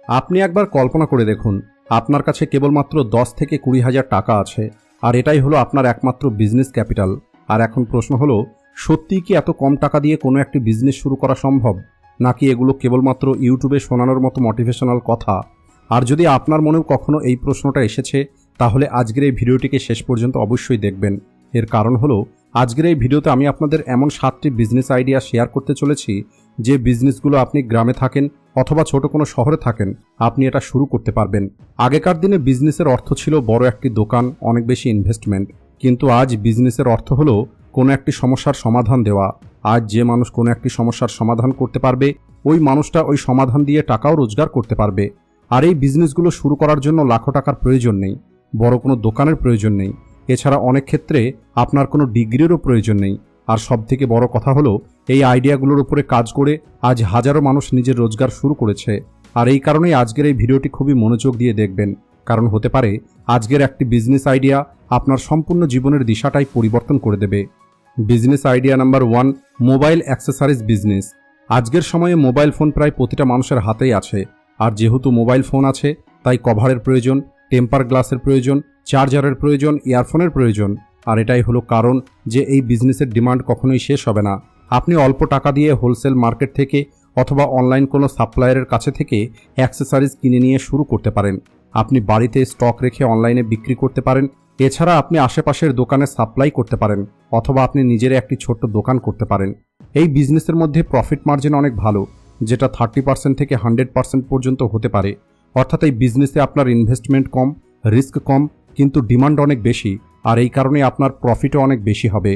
আপনি একবার কল্পনা করে দেখুন, আপনার কাছে কেবলমাত্র 10 থেকে 20,000 টাকা আছে, আর এটাই হলো আপনার একমাত্র বিজনেস ক্যাপিটাল। আর এখন প্রশ্ন হলো, সত্যিই কি এত কম টাকা দিয়ে কোনো একটি বিজনেস শুরু করা সম্ভব, নাকি এগুলো কেবলমাত্র ইউটিউবে শোনানোর মতো মোটিভেশনাল কথা? আর যদি আপনার মনেও কখনো এই প্রশ্নটা এসেছে, তাহলে আজকের এই ভিডিওটিকে শেষ পর্যন্ত অবশ্যই দেখবেন। এর কারণ হলো, আজকের এই ভিডিওতে আমি আপনাদের এমন 7টি বিজনেস আইডিয়া শেয়ার করতে চলেছি, যে বিজনেসগুলো আপনি গ্রামে থাকেন অথবা ছোট কোনো শহরে থাকেন, আপনি এটা শুরু করতে পারবেন। আগেকার দিনে বিজনেসের অর্থ ছিল বড় একটি দোকান, অনেক বেশি ইনভেস্টমেন্ট। কিন্তু আজ বিজনেসের অর্থ হলো কোনো একটি সমস্যার সমাধান দেওয়া। আজ যে মানুষ কোনো একটি সমস্যার সমাধান করতে পারবে, ওই মানুষটা ওই সমাধান দিয়ে টাকাও রোজগার করতে পারবে। আর এই বিজনেসগুলো শুরু করার জন্য লাখো টাকার প্রয়োজন নেই, বড় কোনো দোকানের প্রয়োজন নেই, এছাড়া অনেক ক্ষেত্রে আপনার কোনো ডিগ্রিরও প্রয়োজন নেই। আর সবথেকে বড় কথা হলো, এই আইডিয়াগুলোর উপরে কাজ করে আজ হাজারো মানুষ নিজের রোজগার শুরু করেছে। আর এই কারণেই আজকের এই ভিডিওটি খুবই মনোযোগ দিয়ে দেখবেন, কারণ হতে পারে আজকের একটি বিজনেস আইডিয়া আপনার সম্পূর্ণ জীবনের দিশাটাই পরিবর্তন করে দেবে। Business idea number 1, mobile accessories business. আজকের সময়ে মোবাইল ফোন প্রায় প্রতিটা মানুষের হাতেই আছে। আর যেহেতু মোবাইল ফোন আছে, তাই কভারের প্রয়োজন, টেম্পার গ্লাসের প্রয়োজন, চার্জারের প্রয়োজন, ইয়ারফোনের প্রয়োজন। আর এটাই হলো কারণ যে এই বিজনেসের ডিমান্ড কখনোই শেষ হবে না। আপনি অল্প টাকা দিয়ে হোলসেল মার্কেট থেকে অথবা অনলাইন কোনো সাপ্লায়ারের কাছে থেকে অ্যাক্সেসরিজ কিনে নিয়ে শুরু করতে পারেন। আপনি বাড়িতে স্টক রেখে অনলাইনে বিক্রি করতে পারেন। এছাড়া আপনি আশেপাশের দোকানে সাপ্লাই করতে পারেন, অথবা আপনি নিজের একটি ছোট্ট দোকান করতে পারেন। এই বিজনেসের মধ্যে প্রফিট মার্জিন অনেক ভালো, যেটা 30% থেকে 100% পর্যন্ত হতে পারে। অর্থাৎ এই বিজনেসে আপনার ইনভেস্টমেন্ট কম, রিস্ক কম, কিন্তু ডিমান্ড অনেক বেশি। আর এই কারণে আপনার প্রফিটও অনেক বেশি হবে।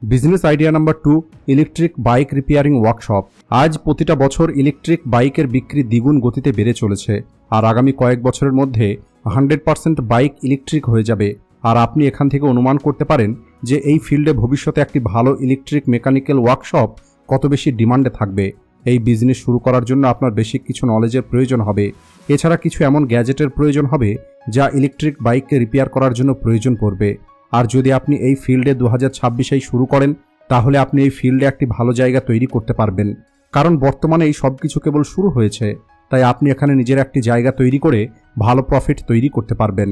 Business idea number 2, electric bike repairing workshop. আজ প্রতিটা বছর ইলেকট্রিক বাইকের বিক্রি দ্বিগুণ গতিতে বেড়ে চলেছে। আর আগামী কয়েক বছরের মধ্যে 100% বাইক ইলেকট্রিক হয়ে যাবে। আর আপনি এখান থেকে অনুমান করতে পারেন যে এই ফিল্ডে ভবিষ্যতে একটি ভালো ইলেকট্রিক মেকানিক্যাল ওয়ার্কশপ কত বেশি ডিমান্ডে থাকবে। এই বিজনেস শুরু করার জন্য আপনার বেশি কিছু নলেজের প্রয়োজন হবে। এছাড়া কিছু এমন গ্যাজেটের প্রয়োজন হবে যা ইলেকট্রিক বাইককে রিপেয়ার করার জন্য প্রয়োজন পড়বে। আর যদি আপনি এই ফিল্ডে 2026 শুরু করেন, তাহলে আপনি এই ফিল্ডে একটি ভালো জায়গা তৈরি করতে পারবেন। কারণ বর্তমানে এই সব কিছু কেবল শুরু হয়েছে, তাই আপনি এখানে নিজের একটি জায়গা তৈরি করে ভালো প্রফিট তৈরি করতে পারবেন।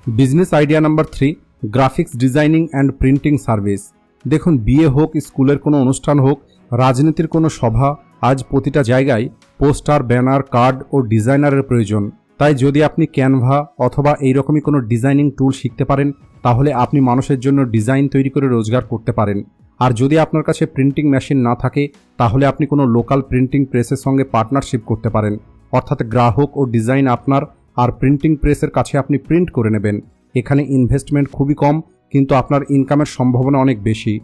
Business idea number 3, graphics designing and printing service. দেখুন, বিয়ে হোক, স্কুলের কোনো অনুষ্ঠান হোক, রাজনীতির কোনো সভা, আজ প্রতিটা জায়গায় পোস্টার, ব্যানার, কার্ড ও ডিজাইনারের প্রয়োজন। তাই যদি আপনি ক্যানভা অথবা এইরকমই কোনো ডিজাইনিং টুল শিখতে পারেন, তাহলে আপনি মানুষের জন্য ডিজাইন তৈরি করে রোজগার করতে পারেন। আর যদি আপনার কাছে প্রিন্টিং মেশিন না থাকে, তাহলে আপনি কোনো লোকাল প্রিন্টিং প্রেসের সঙ্গে পার্টনারশিপ করতে পারেন। অর্থাৎ গ্রাহক ও ডিজাইন আপনার, আর প্রিন্টিং প্রেসের কাছে আপনি প্রিন্ট করে নেবেন। এখানে ইনভেস্টমেন্ট খুবই কম, কিন্তু আপনার ইনকামের সম্ভাবনা অনেক বেশি।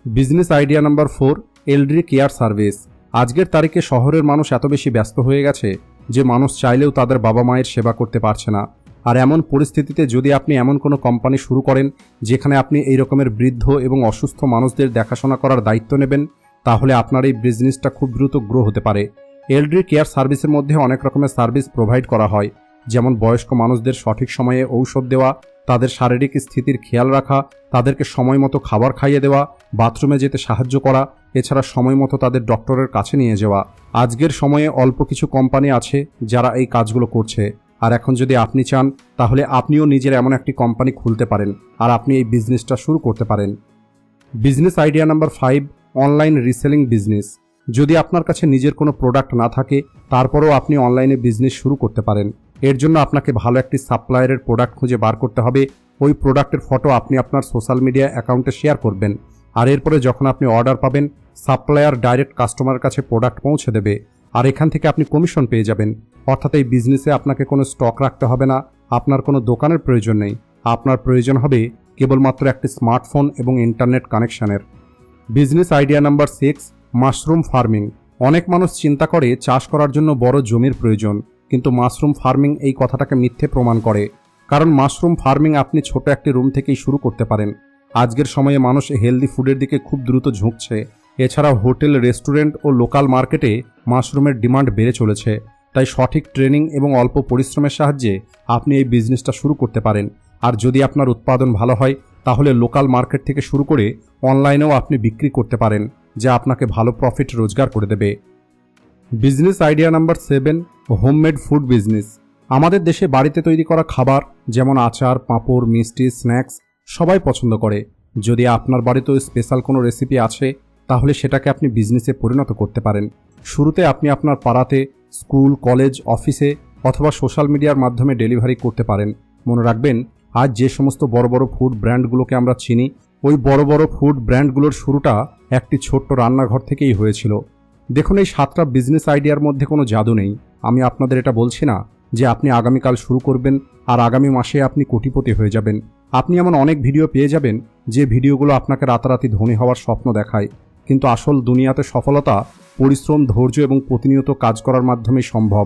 Business idea number 4, elderly care service. আজকের তারিখে শহরের মানুষ এত বেশি ব্যস্ত হয়ে গেছে যে মানুষ চাইলেও তাদের বাবা মায়ের সেবা করতে পারছে না। আর এমন পরিস্থিতিতে যদি আপনি এমন কোনো কোম্পানি শুরু করেন যেখানে আপনি এই রকমের বৃদ্ধ এবং অসুস্থ মানুষদের দেখাশোনা করার দায়িত্ব নেবেন, তাহলে আপনার এই বিজনেসটা খুব দ্রুত গ্রো হতে পারে। এল্ডারি কেয়ার সার্ভিসের মধ্যে অনেক রকমের সার্ভিস প্রোভাইড করা হয়, যেমন বয়স্ক মানুষদের সঠিক সময়ে ঔষধ দেওয়া, তাদের শারীরিক স্থিতির খেয়াল রাখা, তাদেরকে সময় মতো খাবার খাইয়ে দেওয়া, বাথরুমে যেতে সাহায্য করা, এছাড়া সময় মতো তাদের ডক্টরের কাছে নিয়ে যাওয়া। আজকের সময়ে অল্প কিছু কোম্পানি আছে যারা এই কাজগুলো করছে। আর এখন যদি আপনি চান, তাহলে আপনিও নিজের এমন একটি কোম্পানি খুলতে পারেন, আর আপনি এই বিজনেসটা শুরু করতে পারেন। Business idea number 5, online reselling business. যদি আপনার কাছে নিজের কোনো প্রোডাক্ট না থাকে, তারপরেও আপনি অনলাইনে বিজনেস শুরু করতে পারেন। এর জন্য আপনাকে ভালো একটি সাপ্লায়ারের প্রোডাক্ট খুঁজে বার করতে হবে। ওই প্রোডাক্টের ফটো আপনি আপনার সোশ্যাল মিডিয়া অ্যাকাউন্টে শেয়ার করবেন। আর এরপরে যখন আপনি অর্ডার পাবেন, সাপ্লায়ার ডাইরেক্ট কাস্টমারের কাছে প্রোডাক্ট পৌঁছে দেবে, আর এখান থেকে আপনি কমিশন পেয়ে যাবেন। অর্থাৎ এই বিজনেসে আপনাকে কোনো স্টক রাখতে হবে না, আপনার কোনো দোকানের প্রয়োজন নেই। আপনার প্রয়োজন হবে কেবলমাত্র একটি স্মার্টফোন এবং ইন্টারনেট কানেকশনের। Business idea number 6, mushroom farming. অনেক মানুষ চিন্তা করে চাষ করার জন্য বড় জমির প্রয়োজন, কিন্তু মাশরুম ফার্মিং এই কথাটাকে মিথ্যে প্রমাণ করে। কারণ মাশরুম ফার্মিং আপনি ছোট একটি রুম থেকেই শুরু করতে পারেন। আজকের সময়ে মানুষ হেলদি ফুডের দিকে খুব দ্রুত ঝুঁকছে। এছাড়াও হোটেল, রেস্টুরেন্ট ও লোকাল মার্কেটে মাশরুমের ডিমান্ড বেড়ে চলেছে। তাই সঠিক ট্রেনিং এবং অল্প পরিশ্রমের সাহায্যে আপনি এই বিজনেসটা শুরু করতে পারেন। আর যদি আপনার উৎপাদন ভালো হয়, তাহলে লোকাল মার্কেট থেকে শুরু করে অনলাইনেও আপনি বিক্রি করতে পারেন, যা আপনাকে ভালো প্রফিট রোজগার করে দেবে। Business idea number 7, homemade food business. আমাদের দেশে বাড়িতে তৈরি করা খাবার যেমন আচার, পাঁপড়, মিষ্টি, স্ন্যাক্স সবাই পছন্দ করে। যদি আপনার বাড়িতেও স্পেশাল কোনো রেসিপি আছে তাহলে সেটাকে আপনি বিজনেসে পরিণত করতে পারেন। শুরুতে আপনি আপনার পাড়াতে, স্কুল, কলেজ, অফিসে অথবা সোশ্যাল মিডিয়ার মাধ্যমে ডেলিভারি করতে পারেন। মনে রাখবেন, আজ যে সমস্ত বড় বড় ফুড ব্র্যান্ডগুলোকে আমরা চিনি, ওই বড় বড় ফুড ব্র্যান্ডগুলোর শুরুটা একটি ছোট্ট রান্নাঘর থেকেই হয়েছিল। দেখুন, এই 7টা বিজনেস আইডিয়ার মধ্যে কোনো জাদু নেই। আমি আপনাদের এটা বলছি না যে আপনি আগামীকাল শুরু করবেন আর আগামী মাসে আপনি কোটিপতি হয়ে যাবেন। আপনি এমন অনেক ভিডিও পেয়ে যাবেন যে ভিডিওগুলো আপনাকে রাতারাতি ধনী হওয়ার স্বপ্ন দেখায়, কিন্তু আসল দুনিয়াতে সফলতা পরিশ্রম, ধৈর্য এবং প্রতিনিয়ত কাজ করার মাধ্যমেই সম্ভব।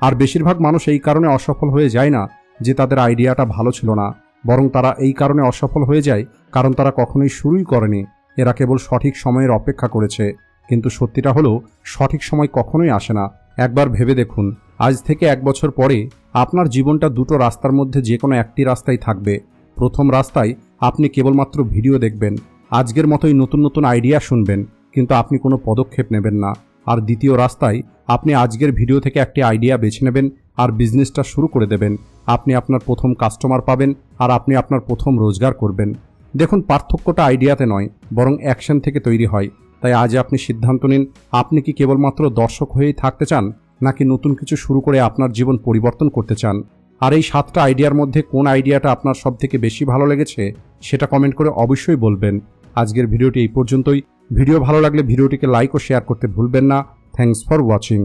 আর বেশিরভাগ মানুষ এই কারণে অসফল হয়ে যায় না যে তাদের আইডিয়াটা ভালো ছিল না, বরং তারা এই কারণে অসফল হয়ে যায় কারণ তারা কখনোই শুরুই করেনি। এরা কেবল সঠিক সময়ের অপেক্ষা করেছে। কিন্তু সত্যিটা হলো, সঠিক সময় কখনোই আসে না। একবার ভেবে দেখুন, আজ থেকে 1 বছর পরে আপনার জীবনটা দুটো রাস্তার মধ্যে যে কোনো একটি রাস্তায় থাকবে। প্রথম রাস্তায় আপনি কেবলমাত্র ভিডিও দেখবেন, আজকের মতোই নতুন নতুন আইডিয়া শুনবেন, কিন্তু আপনি কোনো পদক্ষেপ নেবেন না। আর দ্বিতীয় রাস্তায় আপনি আজকের ভিডিও থেকে একটি আইডিয়া বেছে নেবেন আর বিজনেসটা শুরু করে দেবেন। আপনি আপনার প্রথম কাস্টমার পাবেন আর আপনি আপনার প্রথম রোজগার করবেন। দেখুন, পার্থক্যটা আইডিয়াতে নয়, বরং অ্যাকশন থেকে তৈরি হয়। তাই আজ আপনি সিদ্ধান্ত নিন, আপনি কি কেবলমাত্র দর্শক হয়েই থাকতে চান, নাকি নতুন কিছু শুরু করে আপনার জীবন পরিবর্তন করতে চান। আর এই 7টা আইডিয়ার মধ্যে কোন আইডিয়াটা আপনার সবথেকে বেশি ভালো লেগেছে সেটা কমেন্ট করে অবশ্যই বলবেন। আজকের ভিডিওটি এই পর্যন্তই। ভিডিও ভালো লাগলে ভিডিওটিকে লাইক ও শেয়ার করতে ভুলবেন না। Thanks for watching.